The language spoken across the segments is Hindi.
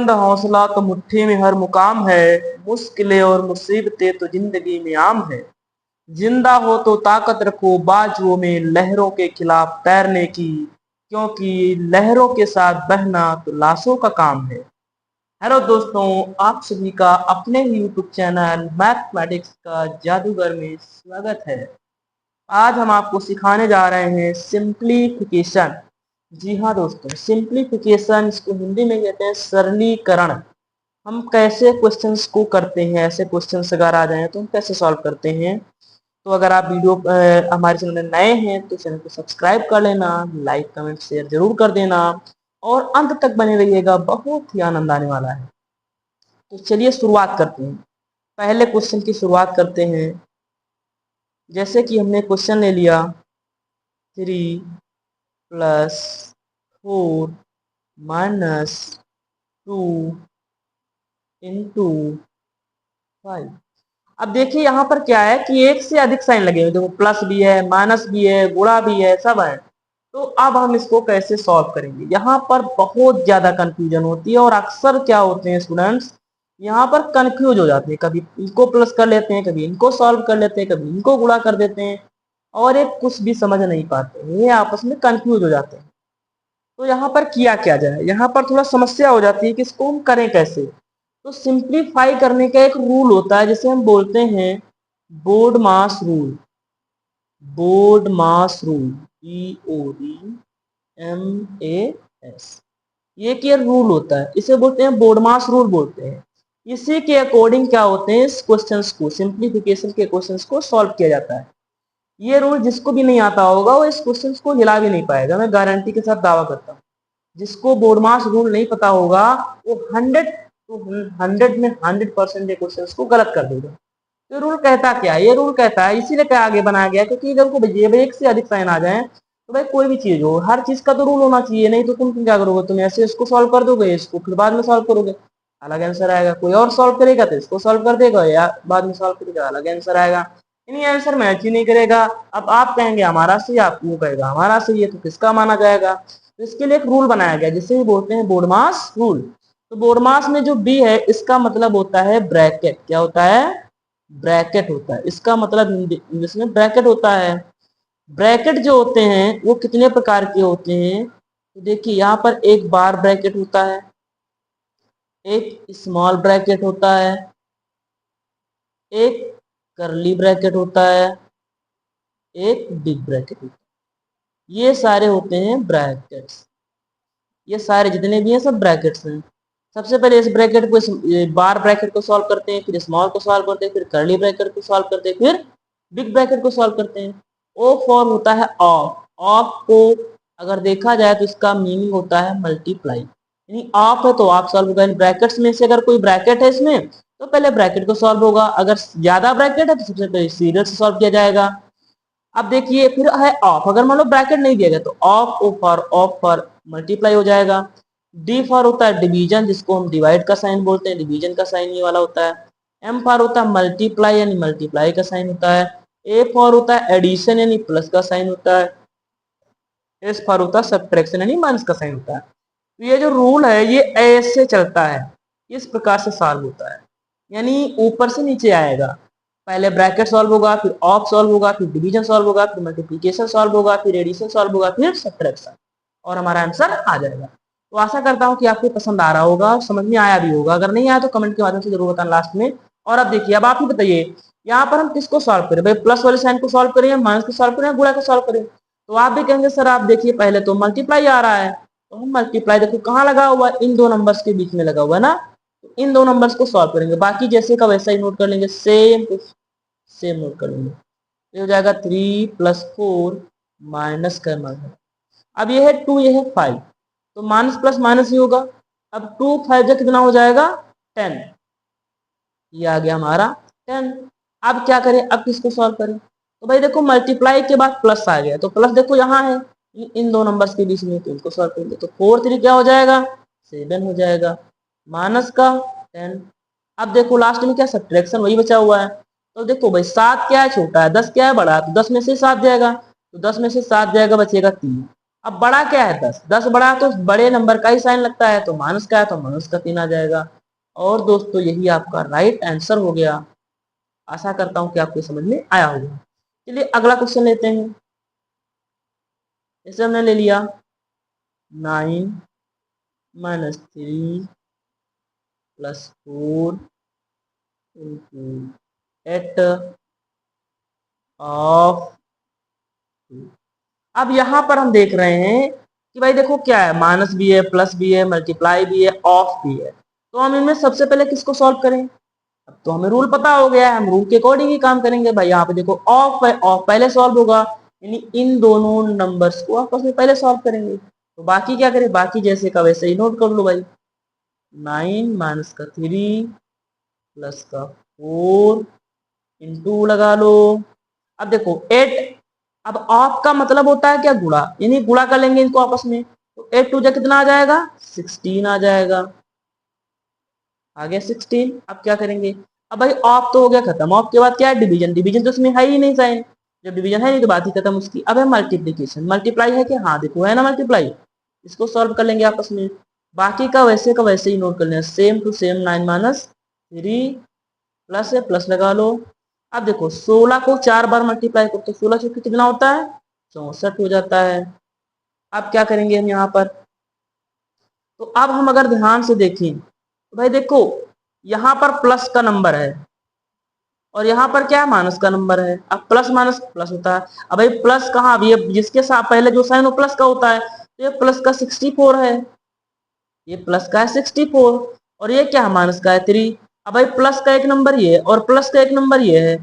बुलंद हौसला तो मुट्ठी में हर मुकाम है, मुश्किलें और मुसीबतें तो जिंदगी में आम है। जिंदा हो तो ताकत रखो बाजुओं में लहरों के खिलाफ तैरने की, क्योंकि लहरों के साथ बहना तो लाशों का काम है। हेलो दोस्तों, आप सभी का अपने ही यूट्यूब चैनल मैथमेटिक्स का जादूगर में स्वागत है। आज हम आपको सिखाने जा रहे हैं सिंप्लीफिकेशन। जी हाँ दोस्तों, सिंप्लीफिकेशन, इसको हिंदी में कहते हैं सरलीकरण। हम कैसे क्वेश्चंस को करते हैं, ऐसे क्वेश्चंस अगर आ जाए तो हम कैसे सॉल्व करते हैं। तो अगर आप वीडियो हमारे चैनल में नए हैं तो चैनल को सब्सक्राइब कर लेना, लाइक कमेंट शेयर जरूर कर देना और अंत तक बने रहिएगा, बहुत ही आनंद आने वाला है। तो चलिए शुरुआत करते हैं। पहले क्वेश्चन की शुरुआत करते हैं। जैसे कि हमने क्वेश्चन ले लिया 3 + 4 - 2 × 5। अब देखिए यहाँ पर क्या है कि एक से अधिक साइन लगे हुए, देखो प्लस भी है, माइनस भी है, गुणा भी है, सब है। तो अब हम इसको कैसे सॉल्व करेंगे। यहाँ पर बहुत ज्यादा कंफ्यूजन होती है और अक्सर क्या होते हैं स्टूडेंट्स, यहाँ पर कंफ्यूज हो जाते हैं। कभी इनको प्लस कर लेते हैं, कभी इनको सॉल्व कर लेते हैं, कभी इनको गुणा कर देते हैं और ये कुछ भी समझ नहीं पाते, ये आपस में कंफ्यूज हो जाते हैं। तो यहाँ पर किया क्या जाए, यहाँ पर थोड़ा समस्या हो जाती है कि इसको हम करें कैसे। तो सिंप्लीफाई करने का एक रूल होता है जिसे हम बोलते हैं बोर्ड मास रूल। बोर्ड मास रूल, BODMAS, ये क्या रूल होता है, इसे बोलते हैं बोर्ड मास रूल बोलते हैं। इसी के अकॉर्डिंग क्या होते हैं, इस क्वेश्चंस को, सिंप्लीफिकेशन के क्वेश्चंस को सॉल्व किया जाता है। ये रूल जिसको भी नहीं आता होगा वो इस क्वेश्चंस को हिला भी नहीं पाएगा, मैं गारंटी के साथ दावा करता हूँ। जिसको बोर्ड मास रूल नहीं पता होगा वो 100 में 100% क्वेश्चंस को गलत कर देगा। तो रूल कहता क्या है, ये रूल कहता है, इसीलिए क्या आगे बनाया गया क्योंकि जब को जब एक से अधिक साइन आ जाए तो भाई कोई भी चीज हो, हर चीज का तो रूल होना चाहिए, नहीं तो तुम क्या करोगे, तुम ऐसे इसको सॉल्व कर दोगे, इसको फिर बाद में सॉल्व करोगे, अलग आंसर आएगा। कोई और सॉल्व करेगा तो इसको सॉल्व कर देगा या बाद में सॉल्व करेगा, अलग आंसर आएगा। यानी आंसर मैच ही नहीं करेगा। अब आप कहेंगे हमारा सही, आप वो कहेगा हमारा सही है, तो किसका माना जाएगा। तो इसके लिए एक रूल बनाया गया जिसे बोलते हैं बोर्ड मास रूल। तो बोर्ड मास में जो बी है इसका मतलब होता है ब्रैकेट। क्या होता है, ब्रैकेट होता है। इसका मतलब इंग्लिश में ब्रैकेट होता है। ब्रैकेट जो होते हैं वो कितने प्रकार के होते हैं, तो देखिए यहाँ पर एक बार ब्रैकेट होता है, एक स्मॉल ब्रैकेट होता है, एक करली ब्रैकेट होता है, एक बिग ब्रैकेट होता है। ये सारे होते हैं ब्रैकेट्स। ये सारे जितने भी हैं सब ब्रैकेट्स हैं। सबसे पहले इस ब्रैकेट को, बार ब्रैकेट को सॉल्व करते हैं, फिर स्मॉल को सॉल्व करते हैं, फिर कर्ली ब्रैकेट को सॉल्व करते हैं, फिर बिग ब्रैकेट को सॉल्व करते हैं। ओ फॉर्म होता है ऑफ। ऑफ को अगर देखा जाए तो इसका मीनिंग होता है मल्टीप्लाई, यानी ऑफ है तो ऑफ सॉल्व होगा। ब्रैकेट्स में से अगर कोई ब्रैकेट है इसमें तो पहले ब्रैकेट को सॉल्व होगा, अगर ज्यादा ब्रैकेट है तो सबसे पहले सीरियल से सॉल्व किया जाएगा। अब देखिए फिर है ऑफ, अगर मान लो ब्रैकेट नहीं दिया गया तो ऑफ फॉर मल्टीप्लाई हो जाएगा। डी फॉर होता है डिवीजन, जिसको हम डिवाइड का साइन बोलते हैं, डिवीजन का साइन ये वाला होता है। एम फॉर होता है मल्टीप्लाई, यानी मल्टीप्लाई का साइन होता है। ए फॉर होता है एडिशन, यानी प्लस का साइन होता है। एस फॉर होता है सब्ट्रैक्शन, यानी माइनस का साइन होता है। तो ये जो रूल है ये ऐसे चलता है, इस प्रकार से सॉल्व होता है, यानी ऊपर से नीचे आएगा। पहले ब्रैकेट सॉल्व होगा, फिर ऑफ सॉल्व होगा, फिर डिवीजन सॉल्व होगा, फिर मल्टीप्लिकेशन सॉल्व होगा, फिर एडिशन सॉल्व होगा, फिर सब्ट्रैक्शन, और हमारा आंसर आ जाएगा। तो आशा करता हूँ कि आपको पसंद आ रहा होगा, समझ में आया भी होगा। अगर नहीं आया तो कमेंट के माध्यम से जरूर बताना लास्ट में। और अब देखिए, अब आप ही बताइए यहाँ पर हम किसको सॉल्व करें, भाई प्लस वाले साइन को सॉल्व करें, माइनस को सॉल्व करें, गुणा को सॉल्व करें। तो आप भी कहेंगे सर आप देखिए पहले तो मल्टीप्लाई आ रहा है, तो हम मल्टीप्लाई देखो कहाँ लगा हुआ है, इन दो नंबर्स के बीच में लगा हुआ है ना, तो इन दो नंबर्स को सॉल्व करेंगे, बाकी जैसे का वैसा ही नोट कर लेंगे, सेम टू सेम नोट कर लेंगे। ये हो जाएगा 3 + 4 माइनस करना है। अब ये है 2, ये है 5, तो माइनस प्लस माइनस ही होगा। अब 2 5 कितना हो जाएगा 10, ये आ गया हमारा 10। अब क्या करें, अब किसको सॉल्व करें, तो भाई देखो मल्टीप्लाई के बाद प्लस आ गया, तो प्लस देखो यहाँ है इन दो नंबर्स के बीच में, तो इनको सॉल्व करेंगे तो 4 3 क्या हो जाएगा 7 हो जाएगा, माइनस का 10। अब देखो लास्ट में क्या सब्ट्रैक्शन वही बचा हुआ है, तो देखो भाई 7 क्या है छोटा है, 10 क्या है बड़ा है, तो 10 में से 7 जाएगा, तो 10 में से 7 जाएगा, बचेगा 3। अब बड़ा क्या है 10, 10 बड़ा है तो बड़े नंबर का ही साइन लगता है, तो माइनस का है तो माइनस का 3 आ जाएगा। और दोस्तों यही आपका राइट आंसर हो गया। आशा करता हूं कि आपको समझ में आया होगा। चलिए अगला क्वेश्चन लेते हैं। इसे हमने ले लिया 9 माइनस 3 प्लस 4 इंटू 8 ऑफ 2। अब यहां पर हम देख रहे हैं कि भाई देखो क्या है, माइनस भी है, प्लस भी है, मल्टीप्लाई भी है, ऑफ भी है। तो हम इनमें सबसे पहले किसको सॉल्व करें? अब तो हमें रूल पता हो गया है, हम रूल के अकॉर्डिंग ही काम करेंगे। भाई यहाँ पे देखो ऑफ है, ऑफ पहले सॉल्व होगा, यानी इन दोनों नंबर्स को आपस में पहले सॉल्व करेंगे। तो बाकी क्या करें, बाकी जैसे का वैसे ही नोट कर लो भाई। 9 माइनस का 3 प्लस का 4 इंटू लगा लो। अब देखो 8, अब ऑफ का मतलब होता है क्या, गुणा, यानी गुणा कर लेंगे इनको आपस में। तो 8 टू जा कितना आ जाएगा, 16 आ जाएगा। आ गया 16। अब क्या करेंगे, अब भाई ऑफ तो हो गया खत्म, ऑफ के बाद क्या है, डिवीजन, डिवीजन तो उसमें है ही नहीं साइन, जब डिवीजन है नहीं तो बात ही खत्म उसकी। अब है मल्टीप्लीकेशन, मल्टीप्लाई है कि, हाँ देखो है ना मल्टीप्लाई, इसको सॉल्व कर लेंगे आपस में। बाकी का वैसे ही नोट कर लेना, same to same 9 minus 3 plus है, प्लस लगा लो। अब देखो 16 को 4 बार मल्टीप्लाई करो तो 16 चौके कितना होता है, 64 हो जाता है। अब क्या करेंगे हम यहाँ पर, तो अब हम अगर ध्यान से देखें तो भाई देखो यहाँ पर प्लस का नंबर है और यहाँ पर क्या है, माइनस का नंबर है। अब प्लस माइनस प्लस होता है। अब भाई प्लस कहाँ, अब ये जिसके साथ पहले जो साइन वो प्लस का होता है, तो ये प्लस का 64 है, ये प्लस का है 64, और ये क्या है, माइनस का है 3। अब भाई प्लस का एक नंबर ये और प्लस का एक नंबर ये है,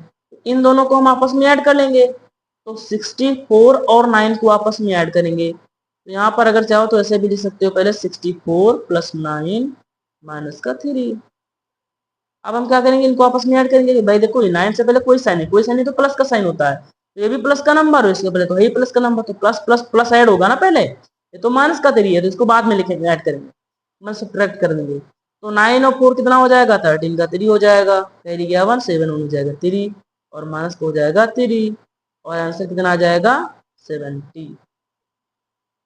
इन दोनों को हम आपस में ऐड कर लेंगे। तो 64 और 9 को आपस में ऐड करेंगे, तो यहाँ पर अगर चाहो तो ऐसे भी लिख सकते हो, पहले 64 प्लस 9 माइनस का 3। अब हम क्या करेंगे, इनको आपस में ऐड करेंगे। भाई देखो 9 से पहले कोई साइन नहीं, कोई साइन नहीं तो प्लस का साइन होता है, तो ये भी प्लस का नंबर है, इसके पहले तो है ही प्लस का नंबर, तो प्लस प्लस प्लस ऐड होगा ना पहले, ये तो माइनस का 3 है तो इसको बाद में लिखेंगे, ऐड करेंगे, मैं सब्ट्रैक्ट कर देंगे। तो 9 और 4 कितना हो जाएगा, 13 का 3 हो जाएगा, कैरी गया 1, 7 हो जाएगा 3, और माइनस का हो जाएगा 3, और आंसर कितना आ जाएगा 70।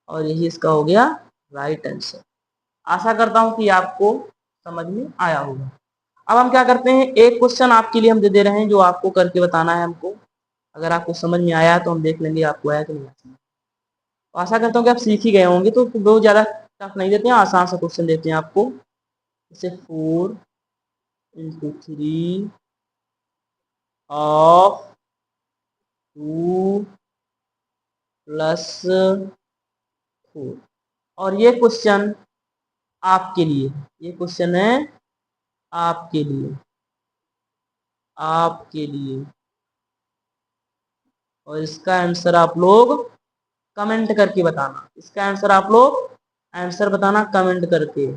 और यही इसका हो गया राइट आंसर। आशा करता हूं कि आपको समझ में आया होगा। अब हम क्या करते हैं, एक क्वेश्चन आपके लिए हम दे रहे हैं जो आपको करके बताना है हमको। अगर आपको समझ में आया तो हम देख लेंगे आपको आया कि नहीं आया। तो आशा करता हूँ कि आप सीख ही गए होंगे, तो बहुत ज़्यादा टफ नहीं देते हैं, आसान सा क्वेश्चन देते हैं आपको। जैसे 4 इंटू 3 ऑफ 2 प्लस 4। और ये क्वेश्चन आपके लिए, ये क्वेश्चन है आपके लिए, आपके लिए। और इसका आंसर आप लोग कमेंट करके बताना, इसका आंसर आप लोग आंसर बताना कमेंट करके,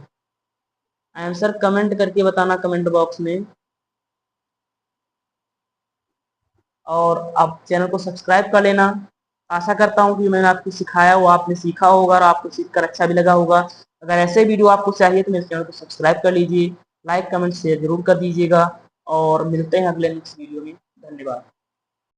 आंसर कमेंट करके बताना कमेंट बॉक्स में। और आप चैनल को सब्सक्राइब कर लेना। आशा करता हूँ कि मैंने आपको सिखाया वो आपने सीखा होगा और आपको सीखकर अच्छा भी लगा होगा। अगर ऐसे वीडियो आपको चाहिए तो मेरे चैनल को सब्सक्राइब कर लीजिए, लाइक कमेंट शेयर जरूर कर दीजिएगा, और मिलते हैं अगले नेक्स्ट वीडियो में। धन्यवाद।